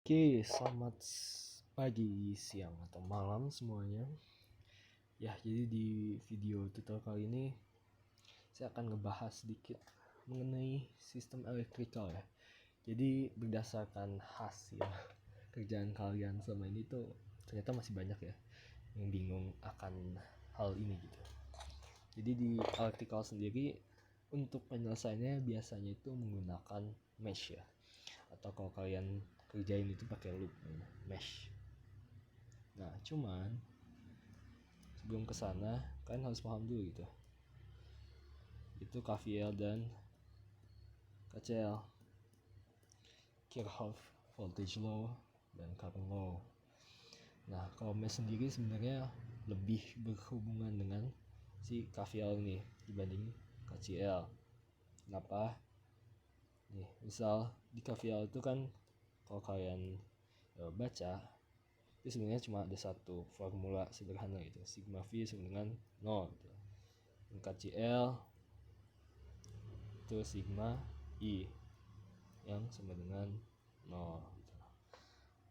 Oke, selamat pagi, siang, atau malam semuanya. Ya, jadi di video tutorial kali ini saya akan ngebahas sedikit mengenai sistem elektrikal ya. Jadi berdasarkan hasil kerjaan kalian selama ini tuh ternyata masih banyak ya yang bingung akan hal ini gitu. Jadi di elektrikal sendiri untuk penyelesaiannya biasanya itu menggunakan mesh ya. Atau kalau kalian kerjain itu pakai loop mesh. Nah, cuman sebelum kesana kalian harus paham dulu gitu. Itu KVL dan KCL, Kirchhoff voltage law dan current law. Nah, kalau mesh sendiri sebenarnya lebih berhubungan dengan si KVL ini dibanding KCL. Kenapa? Nih, misal di KVL itu kan kalau kalian baca itu sebenarnya cuma ada satu formula sederhana gitu, sigma V sama dengan 0 gitu. KCL itu sigma I yang sama dengan 0 gitu.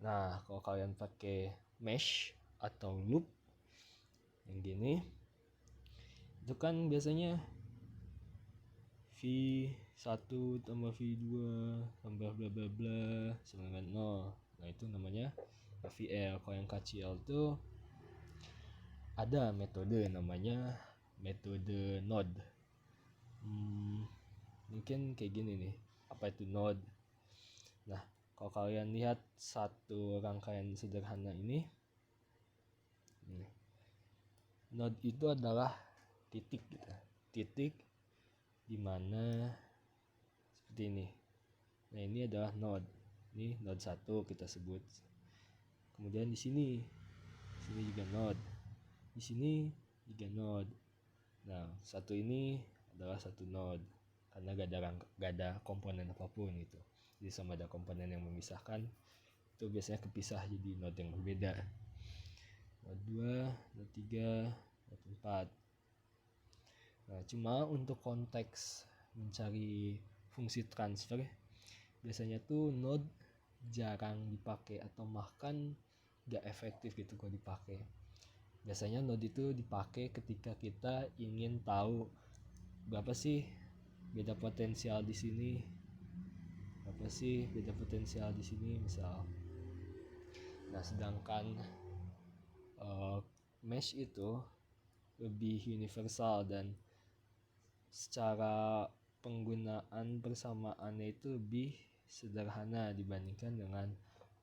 Nah, kalau kalian pakai mesh atau loop yang gini itu kan biasanya V1 tambah V2 tambah bla bla bla sama dengan 0. Nah, itu namanya VL. Kalau yang KCL itu ada metode namanya metode node. Mungkin kayak gini nih, apa itu node? Nah, kalau kalian lihat satu rangkaian sederhana ini, node itu adalah titik gitu. Titik di mana seperti ini. Nah, ini adalah node. Ini node 1 kita sebut. Kemudian di sini juga node. Di sini juga node. Nah, satu ini adalah satu node karena gak ada komponen apapun gitu. Jadi sama ada komponen yang memisahkan itu biasanya kepisah jadi node yang berbeda. Node 2, node 3, node 4. Nah, cuma untuk konteks mencari fungsi transfer biasanya tuh node jarang dipakai atau bahkan gak efektif gitu kalau dipakai. Biasanya node itu dipakai ketika kita ingin tahu berapa sih beda potensial di sini, berapa sih beda potensial di sini misal. Nah, sedangkan mesh itu lebih universal dan secara penggunaan persamaannya itu lebih sederhana dibandingkan dengan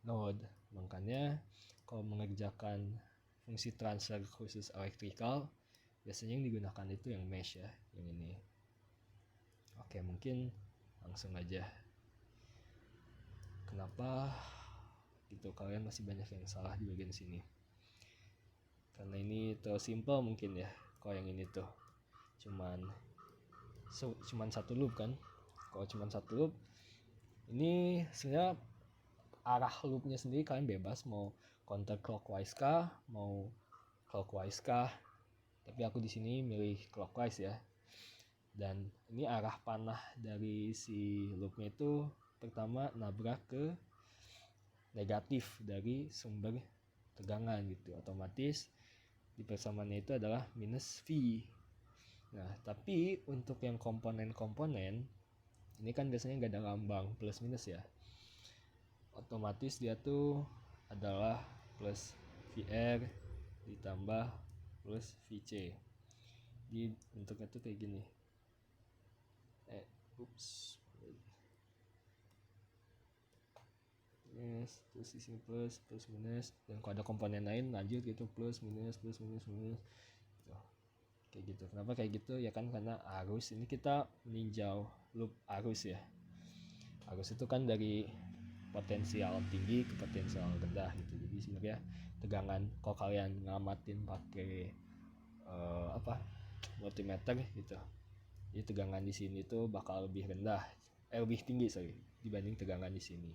node. Makanya kalau mengerjakan fungsi transfer khusus elektrikal biasanya yang digunakan itu yang mesh ya, yang ini. Oke, mungkin langsung aja. Kenapa gitu kalian masih banyak yang salah di bagian sini? Karena ini terlalu simple mungkin ya. Kalau yang ini tuh cuman satu loop kan. Kalau cuman satu loop ini sebenarnya arah loopnya sendiri kalian bebas mau counterclockwise kah, mau clockwise kah. Tapi aku di sini milih clockwise ya. Dan ini arah panah dari si loopnya itu pertama nabrak ke negatif dari sumber tegangan gitu. Otomatis di persamaannya itu adalah minus V. Nah, tapi untuk yang komponen-komponen ini kan biasanya nggak ada lambang plus minus ya. Otomatis dia tuh adalah plus VR ditambah plus VC. Di bentuknya tuh kayak gini. Minus, terus isi plus minus, dan kalau ada komponen lain lanjut gitu plus minus gitu. Kayak gitu. Kenapa kayak gitu ya kan karena arus ini kita meninjau loop arus ya. Arus itu kan dari potensial tinggi ke potensial rendah gitu. Jadi sebenarnya tegangan kalau kalian ngamatin pakai multimeter gitu, jadi tegangan di sini tuh bakal lebih lebih tinggi dibanding tegangan di sini.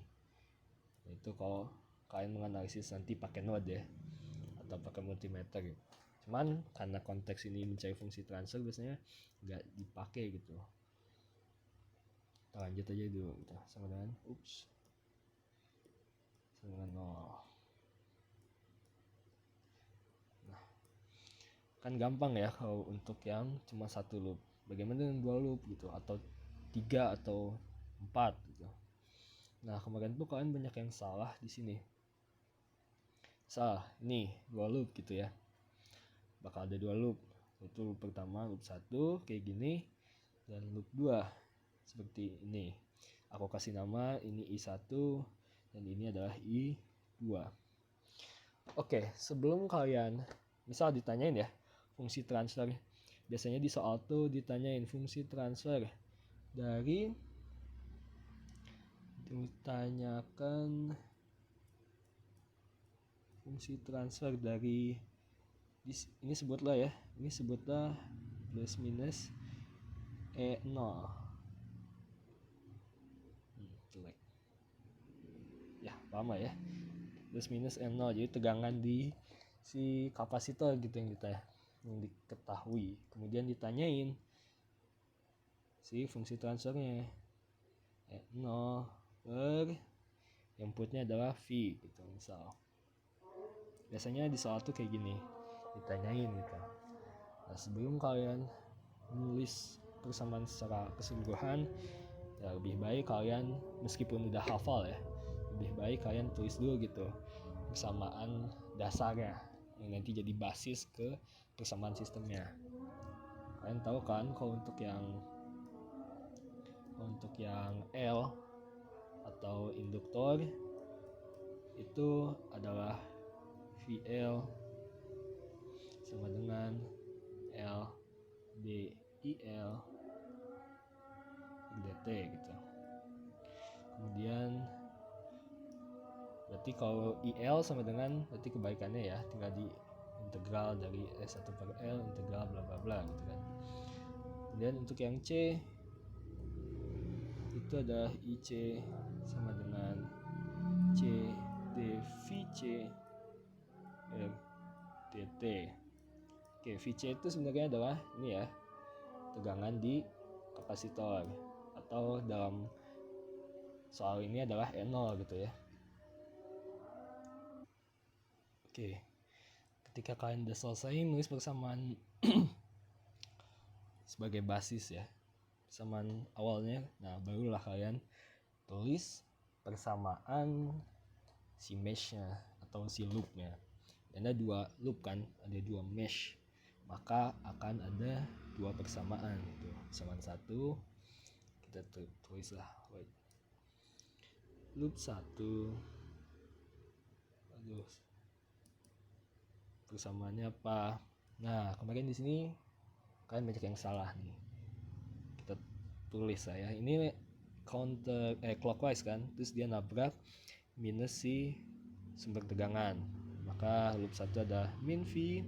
Nah, itu kalau kalian menganalisis nanti pakai node ya atau pakai multimeter gitu. Cuman karena konteks ini mencari fungsi transfer biasanya nggak dipakai gitu. Kita lanjut aja dulu gitu. Sama dengan Kan gampang ya kalau untuk yang cuma satu loop. Bagaimana dengan 2 loop gitu, atau 3 atau 4 gitu. Nah, kemarin tuh kalian banyak yang salah di sini. Salah, nih 2 loop gitu ya. Bakal ada 2 loop. Itu loop pertama, loop 1 kayak gini, dan loop 2 seperti ini. Aku kasih nama ini I1 dan ini adalah I2. Oke, sebelum kalian misal ditanyain ya fungsi transfer, biasanya di soal tuh ditanyain fungsi transfer dari, ditanyakan fungsi transfer dari, ini sebutlah ya, ini sebutlah plus minus E0. Jelek ya, paham ya, plus minus E0, jadi tegangan di si kapasitor gitu yang diketahui. Kemudian ditanyain si fungsi transfernya E0 per inputnya adalah V gitu misal. Biasanya di soal tuh kayak gini ditanyain gitu. Nah, sebelum kalian menulis persamaan secara keseluruhan, ya lebih baik kalian, meskipun udah hafal ya, lebih baik kalian tulis dulu gitu persamaan dasarnya yang nanti jadi basis ke persamaan sistemnya. Kalian tahu kan kalau untuk yang L atau induktor itu adalah VL sama dengan L DIL dt gitu. Kemudian berarti kalau IL sama dengan, berarti kebaikannya ya tinggal di integral dari S1 per L integral bla bla bla gitu kan. Kemudian untuk yang C itu adalah IC sama dengan C dVC dt. Oke, VC itu sebenarnya adalah ini ya, tegangan di kapasitor, atau dalam soal ini adalah E0 gitu ya. Oke, ketika kalian udah selesai nulis persamaan sebagai basis ya, persamaan awalnya, nah barulah kalian tulis persamaan si meshnya atau si loopnya. Ada 2 loop kan, ada 2 mesh, maka akan ada 2 persamaan gitu. Persamaan 1 kita tulislah loop 1, persamaannya apa. Nah, kemarin di sini kalian banyak yang salah nih. Kita tulis saya ini counter clockwise kan, terus dia nabrak minus si sumber tegangan, maka loop 1 ada min V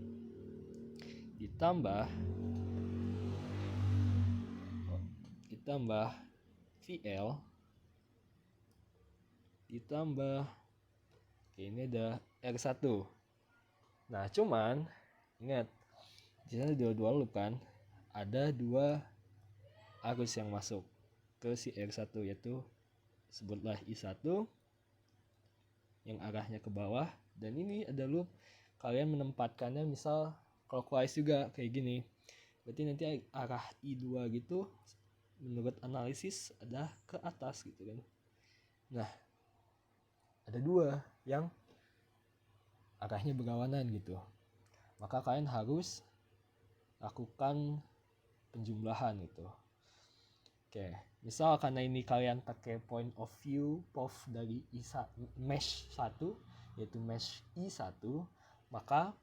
ditambah VL ditambah ini ada R1. Nah, cuman ingat di sana ada 2 loop kan, ada 2 arus yang masuk ke si R1, yaitu sebutlah I1 yang arahnya ke bawah, dan ini ada loop kalian menempatkannya misal clockwise juga kayak gini, berarti nanti arah I2 gitu menurut analisis ada ke atas gitu kan. Nah, ada 2 yang arahnya berlawanan gitu, maka kalian harus lakukan penjumlahan gitu. Oke, misal karena ini kalian pakai point of view POV dari mesh 1, yaitu mesh I1, maka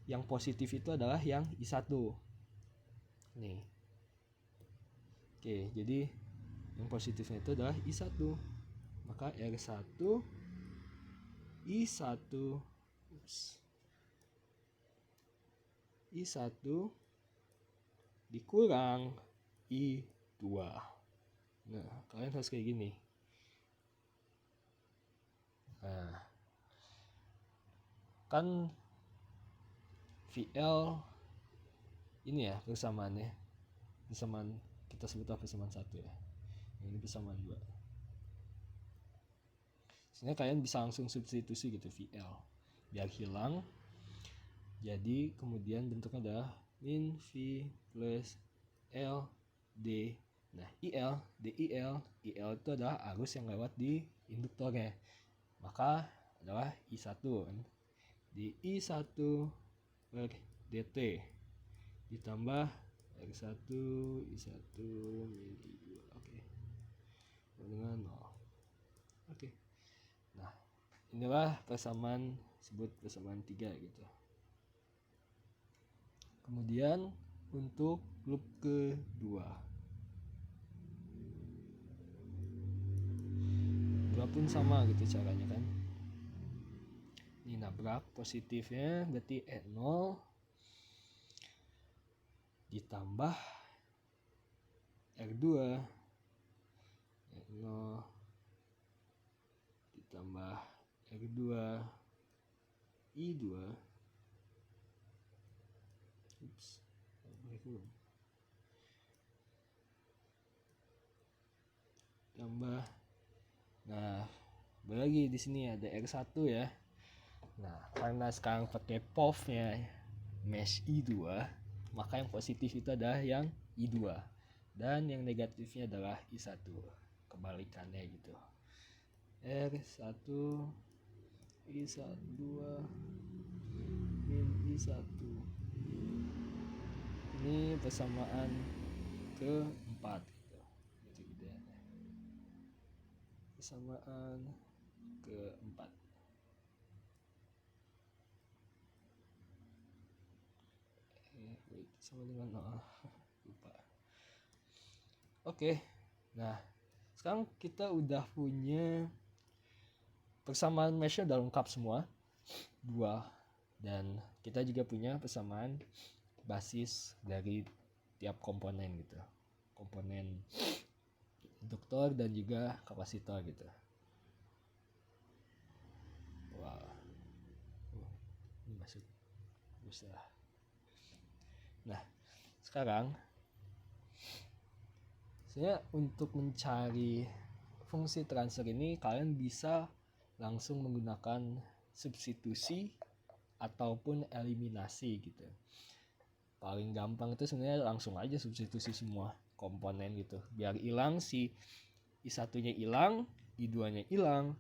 yang positif itu adalah yang I1 nih. Oke, jadi yang positifnya itu adalah I1, maka R1 I1 dikurang I2. Nah, kalian harus kayak gini. Nah, kan VL ini ya persamaannya, persamaan kita sebutlah persamaan 1 ya, ini persamaan 2. Sebenarnya kalian bisa langsung substitusi gitu VL biar hilang Jadi kemudian bentuknya adalah min V plus L D. Nah, IL, DIL, IL itu adalah arus yang lewat di induktornya. Maka adalah I1 kan. Di I1 per DT ditambah R1 I1 min I2. Oke. Dengan 0. Oke. Nah, inilah persamaan, sebut persamaan 3 gitu. Kemudian untuk loop kedua pun sama gitu caranya kan. Ini nabrak, positifnya berarti E0 ditambah R2 E0 ditambah R2 I2 tambah. Nah, lagi di sini ada R1 ya. Nah, karena sekarang pakai POV-nya mesh I2, maka yang positif itu adalah yang I2 dan yang negatifnya adalah I1. Kebalikannya gitu. R1 I2 min I1. Ini persamaan keempat gitu. Persamaan keempat. Sama dengan lupa. Oke. Nah, sekarang kita udah punya persamaan meshnya udah lengkap semua 2, dan kita juga punya persamaan basis dari tiap komponen gitu, komponen induktor dan juga kapasitor gitu. Wow, ini masuk bisa. Nah, sekarang saya untuk mencari fungsi transfer ini kalian bisa langsung menggunakan substitusi ataupun eliminasi gitu. Paling gampang itu sebenarnya langsung aja substitusi semua komponen gitu, biar hilang si I1-nya hilang, I2-nya hilang.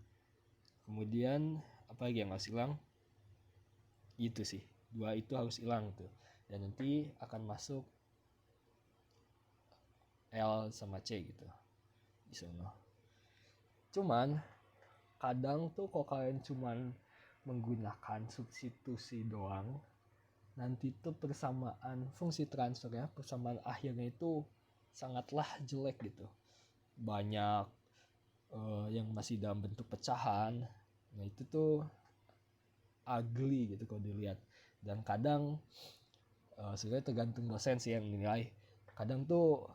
Kemudian apa lagi yang harus hilang? Itu sih, 2 itu harus hilang tuh. Dan nanti akan masuk L sama C gitu di sana. Cuman kadang tuh kalau kalian cuman menggunakan substitusi doang, nanti tuh persamaan fungsi transfer ya, persamaan akhirnya itu sangatlah jelek gitu. Banyak yang masih dalam bentuk pecahan. Nah, itu tuh ugly gitu kalau dilihat. Dan kadang sebenarnya tergantung dosen sih yang nilai. Kadang tuh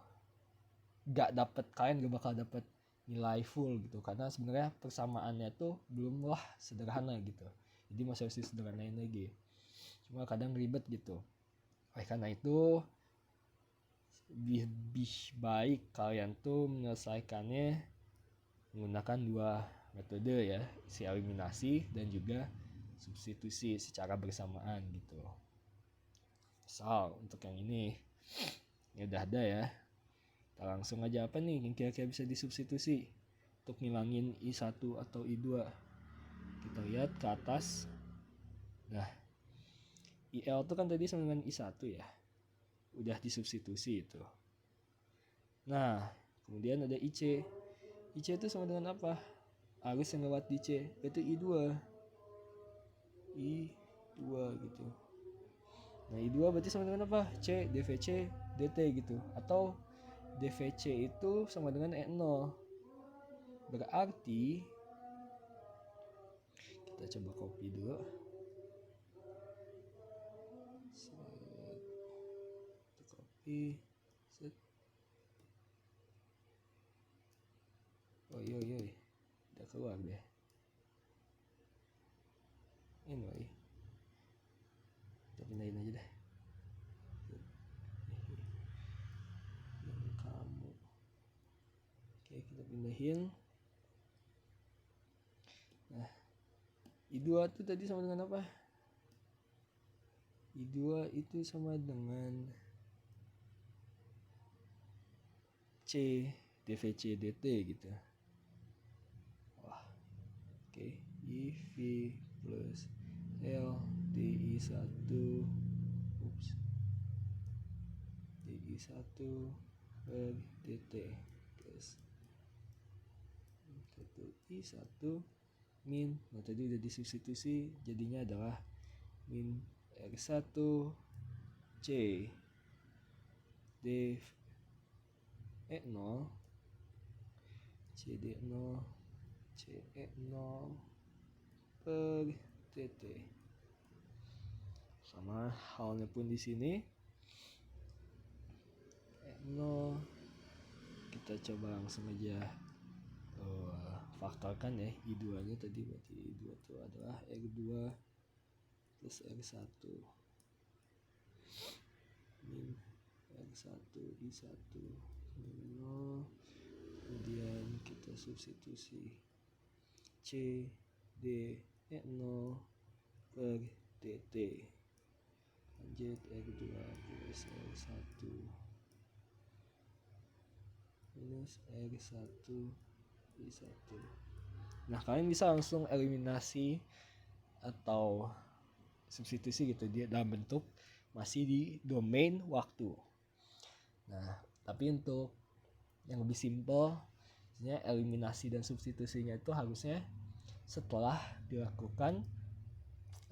kalian gak bakal dapet nilai full gitu, karena sebenarnya persamaannya tuh belumlah sederhana gitu. Jadi masih harus disederhanain lagi. Cuma kadang ribet gitu. Oleh karena itu lebih baik kalian tuh menyelesaikannya menggunakan 2 metode ya, si eliminasi dan juga substitusi secara bersamaan gitu. Misal untuk yang ini udah ada ya, kita langsung aja apa nih yang kira-kira bisa disubstitusi untuk ngilangin I1 atau I2. Kita lihat ke atas. Nah, IL itu kan tadi sama dengan I1 ya, udah disubstitusi itu. Nah, kemudian ada IC. IC itu sama dengan apa? Arus yang lewat di C, itu I2 gitu. Nah, I2 berarti sama dengan apa? C, DVC, DT gitu. Atau DVC itu sama dengan E0. Berarti kita coba copy dulu. Copy. Set. Oh iya, udah keluar deh. Anyway, kita pindahin aja deh. Kamu. Oke, kita pindahin. Nah, I2 tuh tadi sama dengan apa? I2 itu sama dengan C dVC dt gitu. Wah, oke. IV plus L DI1 DI1 per dt plus I1 min, nah tadi udah disubstitusi, jadinya adalah min R1 C DE0 CD0 CE0 per dt. Sama halnya pun di sini E0 kita coba langsung aja faktorkan ya I2 nya tadi, berarti I2 itu adalah R2 plus R1 min R1 I1 min 0, kemudian kita substitusi C DE0 per dt, lanjut R2 plus R1 minus R1 I1. Nah, kalian bisa langsung eliminasi atau substitusi gitu dia dalam bentuk masih di domain waktu. Nah, tapi untuk yang lebih simpel, eliminasi dan substitusinya itu harusnya setelah dilakukan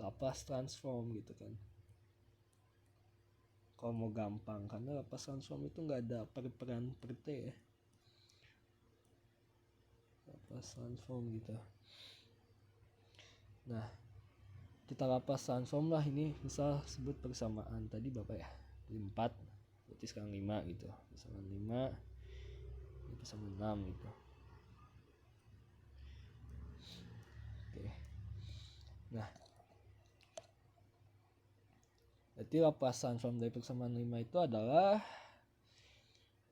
Laplace transform gitu kan. Kalau mau gampang, karena Laplace transform itu nggak ada peran per T ya. Laplace transform gitu. Nah, kita Laplace transform lah ini, misal sebut persamaan tadi berapa ya? 4, berarti sekarang 5 gitu. Persamaan 5, ini persamaan 6 gitu. Oke. Nah, berarti Laplace transform dari persamaan 5 itu adalah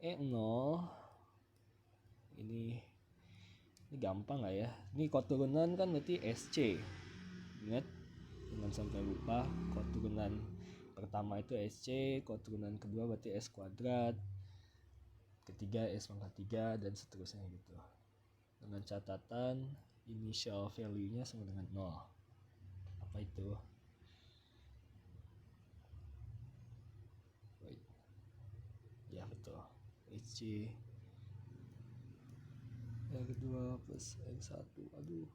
E0. Ini gampang lah ya. Ini koturunan kan berarti SC. Ingat, jangan sampai lupa, koturunan pertama itu SC, koturunan kedua berarti S kuadrat, ketiga S pangkat 3 dan seterusnya gitu. Dengan catatan initial value-nya sama dengan 0. Apa itu? Wait. Ya betul. HC R2 plus R1. Aduh,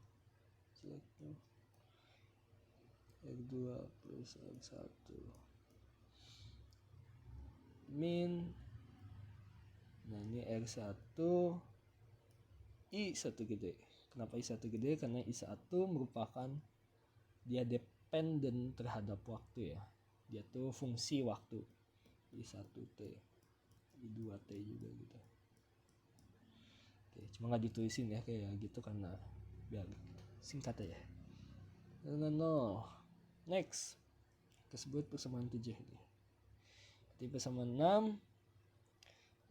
jelek tuh. R2 plus R1 min, nah ini R1 I1 gede. Kenapa I1 gede? Karena I1 merupakan dia dependen terhadap waktu ya. Dia tuh fungsi waktu. I1T, I2T juga gitu. Oke, cuma nggak ditulisin ya kayak gitu karena biar singkat aja. No. Next, tersebut persamaan 7 ini. Jadi persamaan 6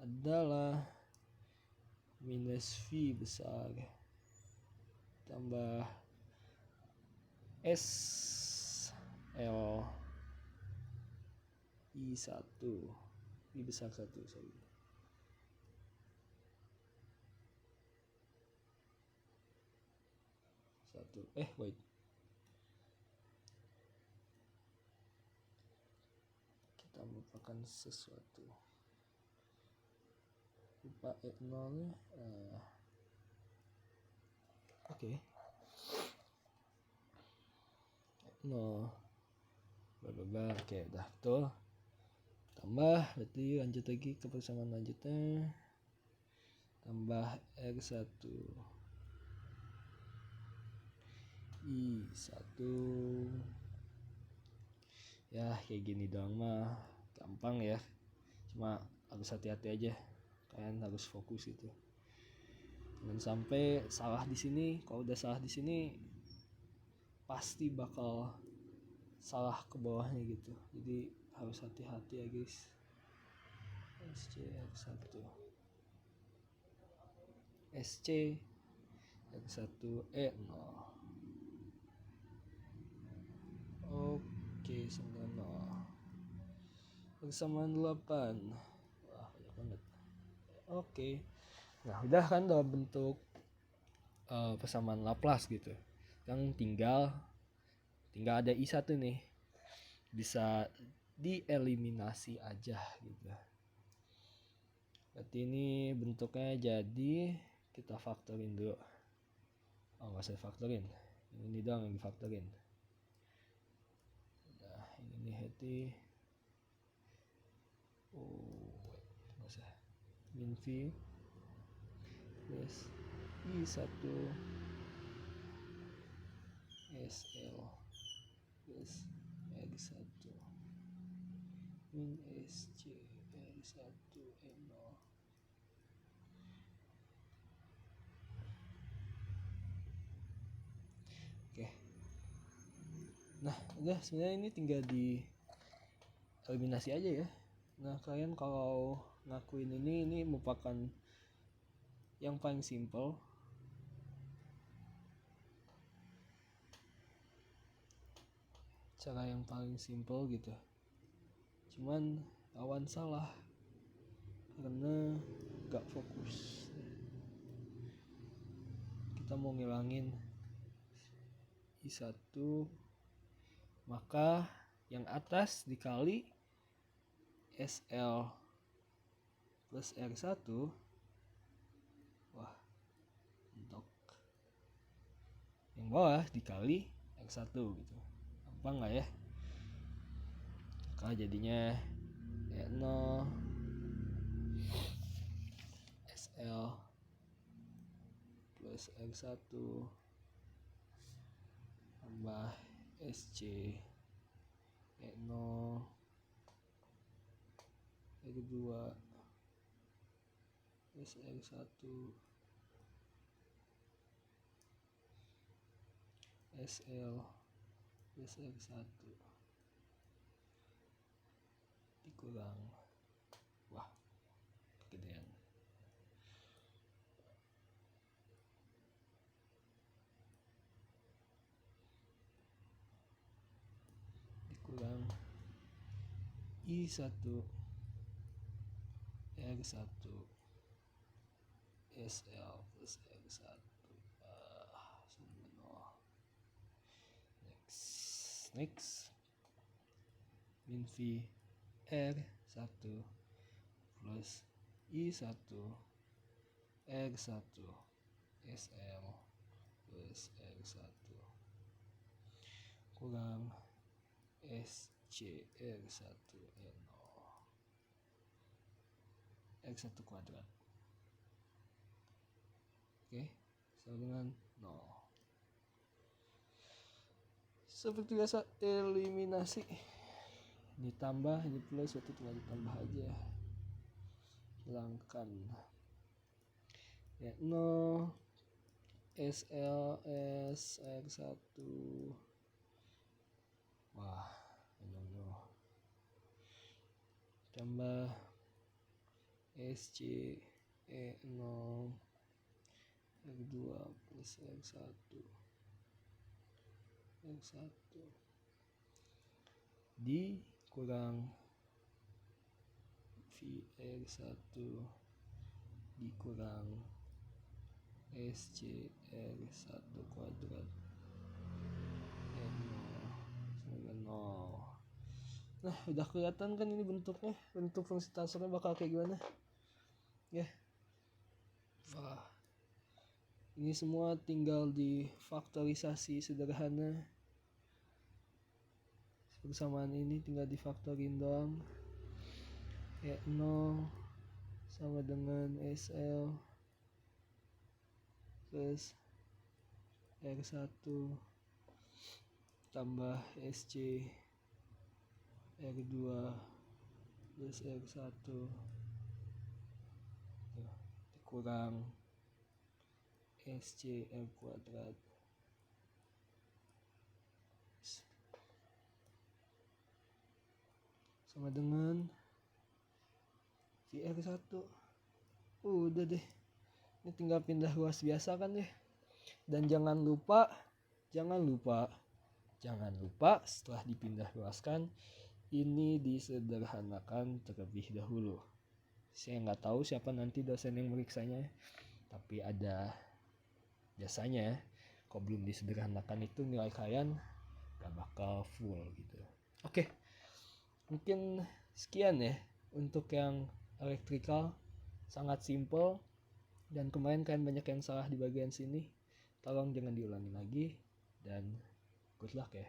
adalah minus V besar tambah S L I1 V besar 1, sorry. Wait. Kita melupakan sesuatu. Lupa E0 nya. Oke. No. Bla. Oke, udah betul. Tambah, berarti lanjut lagi ke persamaan lanjutnya. Tambah R1 I1. Ya kayak gini doang mah gampang ya, cuma harus hati-hati aja, kalian harus fokus itu, jangan sampai salah di sini. Kalau udah salah di sini pasti bakal salah ke bawahnya gitu, jadi harus hati-hati ya guys. SCR1 SCR1E0. Oke, 9 persamaan 8. Wah, banyak banget. Oke. Nah, udah kan dalam bentuk persamaan Laplace gitu. Yang tinggal ada I1 nih. Bisa dieliminasi aja gitu. Berarti ini bentuknya jadi kita faktorin dulu. Oh, nggak usah faktorin. Ini doang yang difaktorin. Nah, ini nih hati. Oh, nggak usah. Min V plus I1 SL plus R1 min SC R1 N0. Oke. Nah, udah sebenarnya ini tinggal di eliminasi aja ya. Nah, kalian kalau ngakuin ini merupakan yang paling simple. Cara yang paling simple gitu. Cuman lawan salah karena gak fokus. Kita mau ngilangin I1, maka yang atas dikali SL plus R1. Wah, mentok. Yang bawah dikali R1 gitu. Gampang gak ya? Maka jadinya E0 SL plus R1 tambah SC E0 R2 plus R1 SL plus R1 dikurang, wah kegedean, dikurang I1 R1 SL plus R1 sama 0. Next min V R1 plus I1 R1 SL plus R1 kurang SC R1 N0 R1 kuadrat. Oke, sama dengan 0. Seperti biasa eliminasi. Ditambah, ini plus, berarti tinggal ditambah aja. Hilangkan ya 0 SLS R1. Wah, no. Tambah SC E0 R2 plus R1 dikurang VR1 dikurang SCR1 kuadrat N0 0. Nah, udah kelihatan kan ini bentuknya, bentuk fungsi transfernya bakal kayak gimana ya. Wah, ini semua tinggal difaktorisasi sederhana. Persamaan ini tinggal difaktorin doang. E0 sama dengan SL plus R1 tambah SC R2 plus R1 dikurang SC R kuadrat sama dengan VR1. Udah deh, ini tinggal pindah ruas biasa kan ya. Dan jangan lupa setelah dipindah ruaskan ini disederhanakan terlebih dahulu. Saya nggak tahu siapa nanti dosen yang meriksanya, tapi ada biasanya kalau belum disederhanakan itu nilai kalian gak bakal full gitu. Oke, mungkin sekian ya untuk yang elektrikal, sangat simple, dan kemarin kalian banyak yang salah di bagian sini. Tolong jangan diulangi lagi, dan good luck ya.